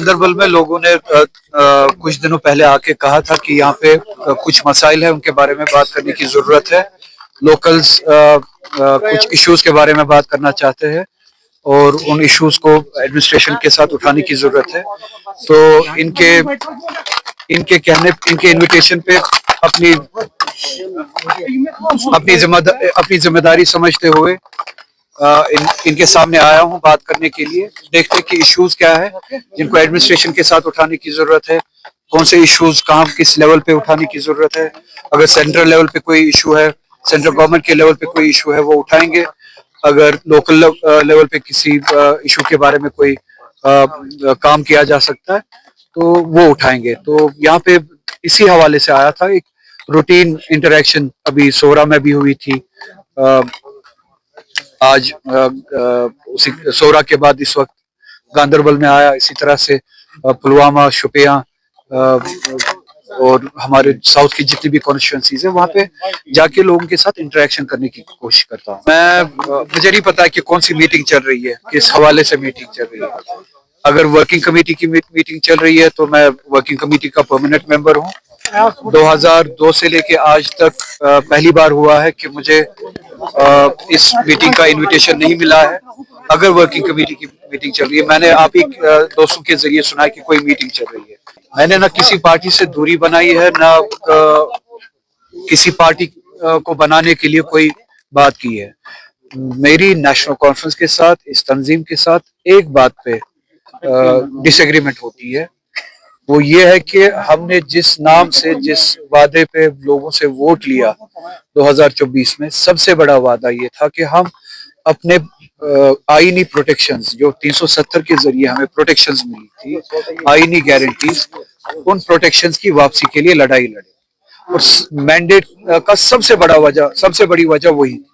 गांदरबल में लोगों ने कुछ दिनों पहले आके कहा था कि यहाँ पे कुछ मसाइल है, उनके बारे में बात करने की जरूरत है। लोकल्स कुछ इश्यूज के बारे में बात करना चाहते हैं और उन इश्यूज को एडमिनिस्ट्रेशन के साथ उठाने की जरूरत है। तो इनके इनविटेशन पे अपनी अपनी जिम्मेदारी समझते हुए इनके सामने आया हूं बात करने के लिए। देखते कि इश्यूज क्या है जिनको एडमिनिस्ट्रेशन के साथ उठाने की जरूरत है, कौन से इश्यूज कहाँ किस लेवल पे उठाने की जरूरत है। अगर सेंट्रल लेवल पे कोई इशू है, सेंट्रल गवर्नमेंट के लेवल पे कोई इशू है, वो उठाएंगे। अगर लोकल लेवल पे किसी इशू के बारे में कोई काम किया जा सकता है तो वो उठाएंगे। तो यहाँ पे इसी हवाले से आया था। एक रूटीन इंटरेक्शन अभी सोरा में भी हुई थी। आज उसी सोरा के बाद इस वक्त गांदरबल में आया। इसी तरह से पुलवामा, शुपिया और हमारे साउथ की जितनी भी कॉन्स्टिट्यूएंसीज है वहां पे जाके लोगों के साथ इंटरेक्शन करने की कोशिश करता हूँ। मुझे नहीं पता कि कौन सी मीटिंग चल रही है, किस हवाले से मीटिंग चल रही है। अगर वर्किंग कमेटी की मीटिंग चल रही है तो मैं वर्किंग कमेटी का परमानेंट मेंबर हूँ। 2002 से लेके आज तक पहली बार हुआ है कि मुझे इस मीटिंग का इनविटेशन नहीं मिला है। अगर वर्किंग कमेटी की मीटिंग चल रही है, मैंने आप ही दोस्तों के जरिए सुना है कि कोई मीटिंग चल रही है। मैंने ना किसी पार्टी से दूरी बनाई है, ना किसी पार्टी को बनाने के लिए कोई बात की है। मेरी नेशनल कॉन्फ्रेंस के साथ, इस तंजीम के साथ एक बात पे डिसएग्रीमेंट होती है। वो ये है कि हमने जिस नाम से, जिस वादे पे लोगों से वोट लिया 2024 में, सबसे बड़ा वादा ये था कि हम अपने आईनी प्रोटेक्शंस जो 370 के जरिए हमें प्रोटेक्शंस मिली थी, आईनी गारंटीज, उन प्रोटेक्शंस की वापसी के लिए लड़ाई लड़े। और मैंडेट का सबसे बड़ी वजह वही थी।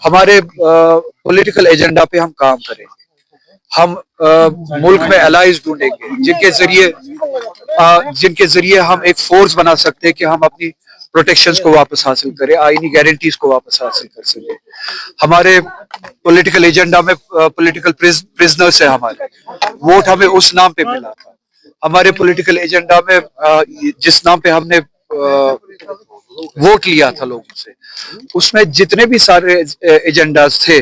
हमारे पॉलिटिकल एजेंडा पे हम काम करेंगे। हम मुल्क में एलाइज ढूंढेंगे जिनके जरिए हम एक फोर्स बना सकते हैं कि हम अपनी प्रोटेक्शंस को वापस हासिल करें, आईनी गारंटीज को वापस हासिल कर सके। हमारे पॉलिटिकल एजेंडा में पॉलिटिकल प्रिजनर्स है, हमारे वोट हमें उस नाम पे मिला था। हमारे पॉलिटिकल एजेंडा में जिस नाम पे हमने वोट लिया था लोगों से, उसमें जितने भी सारे एजेंडाज थे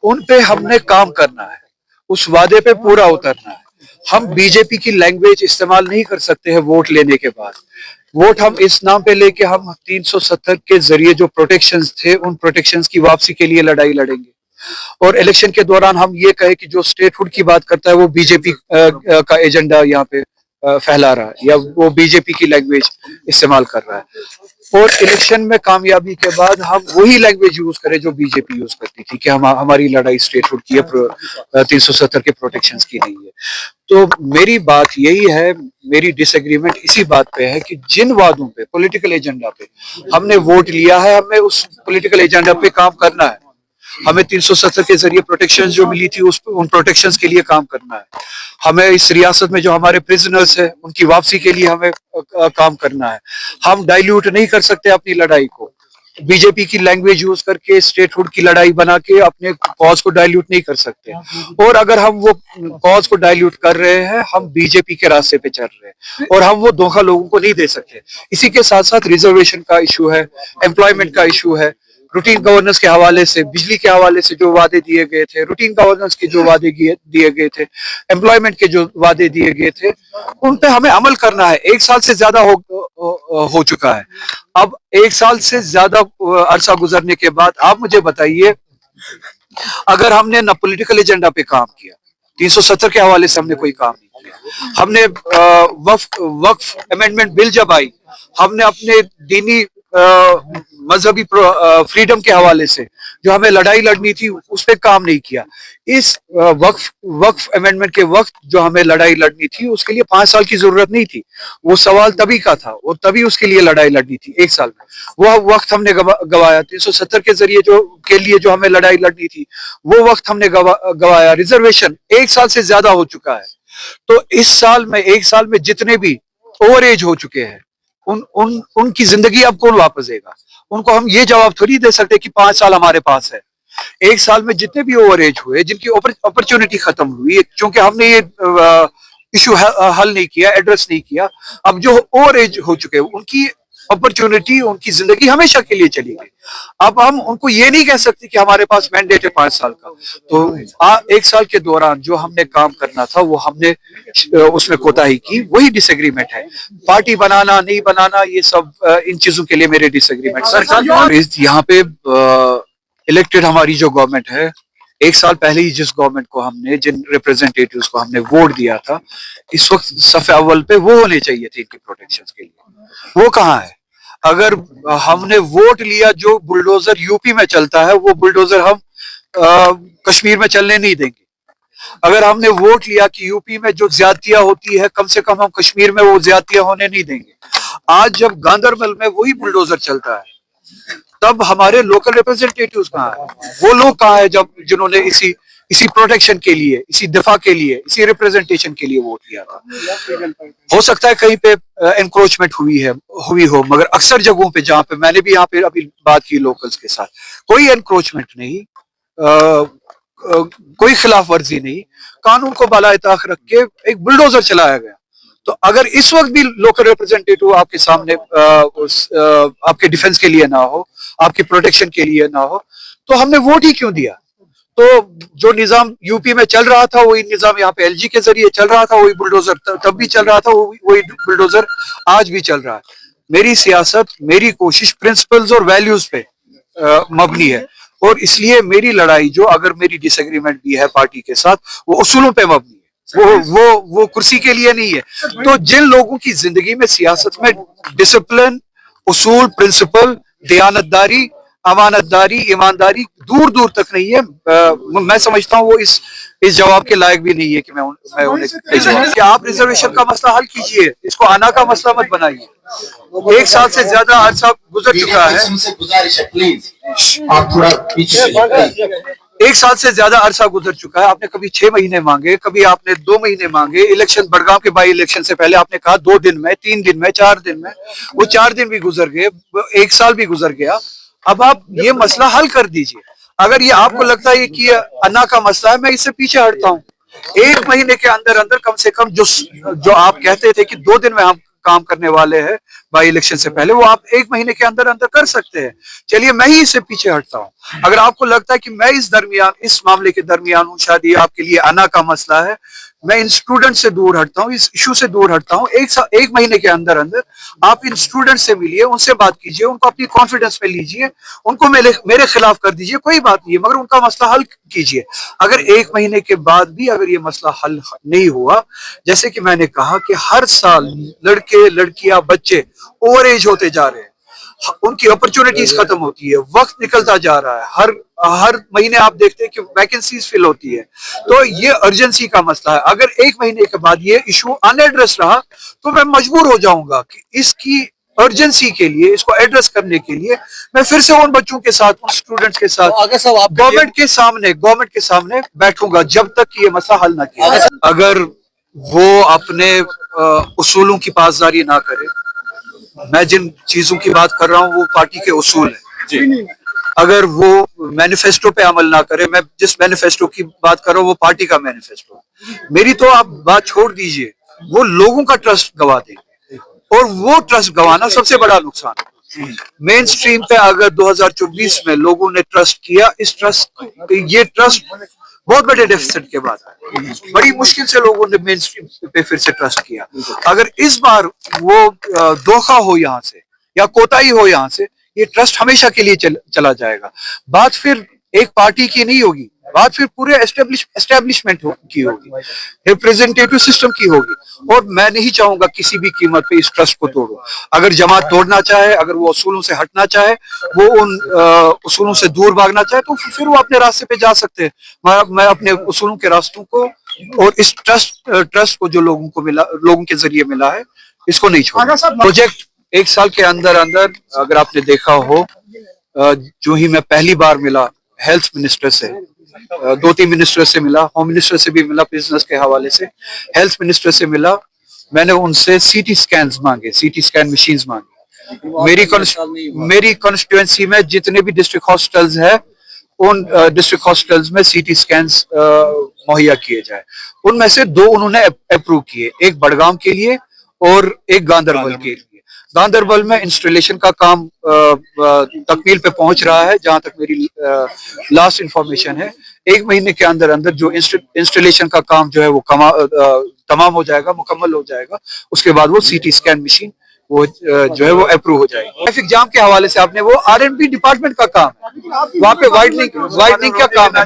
उन पे हमने काम करना है, उस वादे पे पूरा उतरना है। हम बीजेपी की लैंग्वेज इस्तेमाल नहीं कर सकते हैं वोट लेने के बाद। वोट हम इस नाम पे लेके हम 370 के जरिए जो प्रोटेक्शंस थे, उन प्रोटेक्शंस की वापसी के लिए लड़ाई लड़ेंगे। और इलेक्शन के दौरान हम ये कहे कि जो स्टेटहुड की बात करता है वो बीजेपी का एजेंडा यहाँ पे फैला रहा है या वो बीजेपी की लैंग्वेज इस्तेमाल कर रहा है। और इलेक्शन में कामयाबी के बाद हम वही लैंग्वेज यूज करें जो बीजेपी यूज करती थी कि हमारी लड़ाई स्टेटहुड की है, 370 के प्रोटेक्शंस की नहीं है। तो मेरी बात यही है, मेरी डिसएग्रीमेंट इसी बात पे है कि जिन वादों पे, पॉलिटिकल एजेंडा पे हमने वोट लिया है, हमें उस पॉलिटिकल एजेंडा पे काम करना है। हमें 370 के जरिए प्रोटेक्शन जो मिली थी उन प्रोटेक्शंस के लिए काम करना है। हमें इस रियासत में जो हमारे प्रिजनर्स हैं उनकी वापसी के लिए हमें काम करना है। हम डाइल्यूट नहीं कर सकते अपनी लड़ाई को, बीजेपी की लैंग्वेज यूज करके स्टेटहुड की लड़ाई बना के अपने कॉज को डाइल्यूट नहीं कर सकते। और अगर हम वो कॉज को डाइल्यूट कर रहे हैं, हम बीजेपी के रास्ते पे चल रहे हैं और हम वो धोखा लोगों को नहीं दे सकते। इसी के साथ साथ रिजर्वेशन का इशू है, एम्प्लॉयमेंट का इशू है, रूटीन गवर्नेंस के हवाले से, बिजली के हवाले से जो वादे दिए गए थे, रूटीन गवर्नेंस के जो वादे दिए गए थे, एम्प्लॉयमेंट के जो वादे दिए गए थे, उन पे हमें अमल करना है। 1 साल से ज्यादा हो चुका है। अब 1 साल से ज्यादा अरसा गुजरने के बाद आप मुझे बताइए, अगर हमने न पॉलिटिकल एजेंडा पे काम किया, 370 के हवाले से हमने कोई काम नहीं किया, हमने वक्फ अमेंडमेंट बिल जब आई, हमने अपने दीनी मजहबी फ्रीडम के हवाले से जो हमें लड़ाई लड़नी थी उस पर काम नहीं किया। इस वक्फ अमेंडमेंट के वक्त जो हमें लड़ाई लड़नी थी उसके लिए 5 साल की जरूरत नहीं थी। वो सवाल तभी का था और तभी उसके लिए लड़ाई लड़नी थी 1 साल में। वो वक्त हमने गवाया। 370 के जरिए जो हमें लड़ाई लड़नी थी वो वक्त हमने गवाया। रिजर्वेशन 1 साल से ज्यादा हो चुका है। तो इस साल में 1 साल में जितने भी ओवर एज हो चुके हैं उनकी जिंदगी अब कौन वापस देगा? उनको हम ये जवाब थोड़ी दे सकते कि 5 साल हमारे पास है। 1 साल में जितने भी ओवर एज हुए, जिनकी अपॉर्चुनिटी खत्म हुई, क्योंकि हमने ये इशू हल नहीं किया, एड्रेस नहीं किया। अब जो ओवर एज हो चुके हैं उनकी अपॉर्चुनिटी, उनकी जिंदगी हमेशा के लिए चली गई। अब हम उनको ये नहीं कह सकते कि हमारे पास मैंडेट है 5 साल का, तो 1 साल के दौरान जो हमने काम करना था वो हमने उसमें कोताही की, वही डिसएग्रीमेंट है। पार्टी बनाना नहीं बनाना ये सब इन चीजों के लिए मेरे डिसएग्रीमेंट सर। यहाँ पे इलेक्टेड हमारी जो गवर्नमेंट है, 1 साल पहले ही जिस गवर्नमेंट को हमने, जिन रिप्रेजेंटेटिव्स को हमने वोट दिया था, इस वक्त सफ़े अव्वल पे वो होने चाहिए थे इनकी प्रोटेक्शन के लिए। वो कहाँ है? अगर हमने वोट लिया जो बुलडोजर यूपी में चलता है, वो बुलडोजर हम कश्मीर में चलने नहीं देंगे। अगर हमने वोट लिया कि यूपी में जो ज्यादतियां होती है कम से कम हम कश्मीर में वो ज्यादतियां होने नहीं देंगे। आज जब गांधरबल में वही बुलडोजर चलता है, तब हमारे लोकल रिप्रेजेंटेटिव्स कहाँ है? वो लोग कहाँ है जब जिन्होंने इसी प्रोटेक्शन के लिए, इसी दिफा के लिए, इसी रिप्रेजेंटेशन के लिए वोट लिया था। हो सकता है कहीं पे एनक्रोचमेंट हुई हो, मगर अक्सर जगहों पे जहाँ पे मैंने भी यहाँ पे अभी बात की लोकल्स के साथ, कोई एनक्रोचमेंट नहीं, कोई खिलाफ वर्जी नहीं, कानून को बालाए ताक रख के एक बुलडोजर चलाया गया। तो अगर इस वक्त भी लोकल रिप्रेजेंटेटिव आपके सामने आपके डिफेंस के लिए ना हो, आपकी प्रोटेक्शन के लिए ना हो, तो हमने वोट ही क्यों दिया? तो जो निजाम यूपी में चल रहा था वही निजाम यहाँ पे एलजी के जरिए चल रहा था, वही बुलडोजर तब भी चल रहा था, वही बुलडोजर आज भी चल रहा है। मेरी सियासत, मेरी कोशिश प्रिंसिपल्स और वैल्यूज पे मबनी है, और इसलिए मेरी लड़ाई, जो अगर मेरी डिसएग्रीमेंट भी है पार्टी के साथ, वो उसूलों पे मबनी है, वो कुर्सी के लिए नहीं है। तो जिन लोगों की जिंदगी में, सियासत में डिसिप्लिन, उसूल, प्रिंसिपल, दयानतदारी, अमानतदारी, ईमानदारी दूर दूर तक नहीं है, मैं समझता हूँ वो इस जवाब के लायक भी नहीं है कि मैं उन्हें कि आप रिजर्वेशन का मसला हल कीजिए, इसको आना का मसला मत बनाइए। 1 साल से ज्यादा अरसा गुजर चुका है, आप थोड़ा पीछे, 1 साल से ज्यादा अरसा गुजर चुका है। आपने कभी 6 महीने मांगे, कभी आपने 2 महीने मांगे। इलेक्शन, बड़गांव के बाई इलेक्शन से पहले आपने कहा 2 दिन में, 3 दिन में, 4 दिन में, वो 4 दिन भी गुजर गए, 1 साल भी गुजर गया। अब आप ये मसला हल कर दीजिए। अगर ये आपको लगता है कि अन्ना का मसला है, मैं इससे पीछे हटता हूँ। 1 महीने के अंदर अंदर कम से कम जो आप कहते थे कि 2 दिन में हम काम करने वाले हैं बाई इलेक्शन से पहले, वो आप 1 महीने के अंदर अंदर कर सकते हैं। चलिए, मैं ही इससे पीछे हटता हूँ। अगर आपको लगता है कि मैं इस मामले के दरमियान हूँ, शायद ये आपके लिए अन्ना का मसला है, मैं इन स्टूडेंट से दूर हटता हूँ, इस इशू से दूर हटता हूँ। 1 महीने के अंदर अंदर आप इन स्टूडेंट से मिलिए, उनसे बात कीजिए, उनको अपनी कॉन्फिडेंस में लीजिए, उनको मेरे खिलाफ कर दीजिए, कोई बात नहीं है, मगर उनका मसला हल कीजिए। अगर 1 महीने के बाद भी अगर ये मसला हल नहीं हुआ, जैसे कि मैंने कहा कि हर साल लड़के, लड़कियां, बच्चे ओवर एज होते जा रहे हैं, उनकी अपॉर्चुनिटीज खत्म होती है, वक्त निकलता जा रहा है, हर महीने आप देखते हैं कि वैकेंसीज फिल होती है। तो ये अर्जेंसी का मसला है। अगर 1 महीने के बाद ये इशू अनएड्रेस रहा, तो मैं मजबूर हो जाऊंगा कि इसकी अर्जेंसी के लिए, इसको एड्रेस करने के लिए मैं फिर से उन बच्चों के साथ, उन स्टूडेंट्स के साथ गवर्नमेंट के सामने बैठूंगा, जब तक कि ये मसला हल ना किया। अगर वो अपने उसूलों की पासदारी ना करे, मैं जिन चीजों की बात कर रहा हूँ वो पार्टी के उसूल है। अगर वो मैनिफेस्टो पे अमल ना करे, मैं जिस मैनिफेस्टो की बात कर रहा हूँ वो पार्टी का मैनिफेस्टो है, मेरी तो आप बात छोड़ दीजिए, वो लोगों का ट्रस्ट गवा देंगे, और वो ट्रस्ट गवाना सबसे बड़ा नुकसान है। मेन स्ट्रीम पे अगर 2024 में लोगों ने ट्रस्ट किया, ये ट्रस्ट बहुत बड़े डेफिसिट के बाद आया, बड़ी मुश्किल से लोगों ने मेन स्ट्रीम पे फिर से ट्रस्ट किया। अगर इस बार वो धोखा हो यहाँ से या कोताही हो यहाँ से, ये ट्रस्ट हमेशा के लिए चला जाएगा। बात फिर एक पार्टी की नहीं होगी, बात फिर पूरे एस्टेब्लिशमेंट की होगी, रिप्रेजेंटेटिव सिस्टम की होगी, और मैं नहीं चाहूंगा किसी भी कीमत पे इस ट्रस्ट को तोड़ो। अगर जमात तोड़ना चाहे, अगर वो उसूलों से हटना चाहे, वो उन उसूलों से दूर भागना चाहे, तो फिर वो अपने रास्ते पे जा सकते हैं। मैं अपने उसूलों के रास्तों को और इस ट्रस्ट को जो लोगों को मिला, लोगों के जरिए मिला है, इसको नहीं छोड़ना। प्रोजेक्ट 1 साल के अंदर अंदर, अगर आपने देखा हो, जो ही मैं पहली बार मिला हेल्थ मिनिस्टर से, 2-3 मिनिस्टर से मिला, होम मिनिस्टर से भी मिला बिजनेस के हवाले से, हेल्थ मिनिस्टर से मिला, मैंने उनसे सीटी स्कैन मशीन्स मांगी। मेरी कॉन्स्टिट्यूएंसी में जितने भी डिस्ट्रिक्ट हॉस्पिटल्स है, उन डिस्ट्रिक्ट हॉस्पिटल्स में सीटी स्कैन मुहैया किए जाए। उनमें से 2 उन्होंने अप्रूव किए, एक बड़गाम के लिए और एक गांदरबल के लिए। गांदरबल में इंस्टॉलेशन का काम तकमील पे पहुंच रहा है, जहां तक मेरी लास्ट इंफॉर्मेशन है। 1 महीने के अंदर अंदर जो इंस्टॉलेशन का काम जो है वो तमाम हो जाएगा, मुकम्मल हो जाएगा। उसके बाद वो सीटी स्कैन मशीन वो जो है वो अप्रूव हो जाएगी। ट्रैफिक जाम के हवाले से आपने वो आरएनबी डिपार्टमेंट का काम है, वहाँ पे वाइडनिंग का काम है।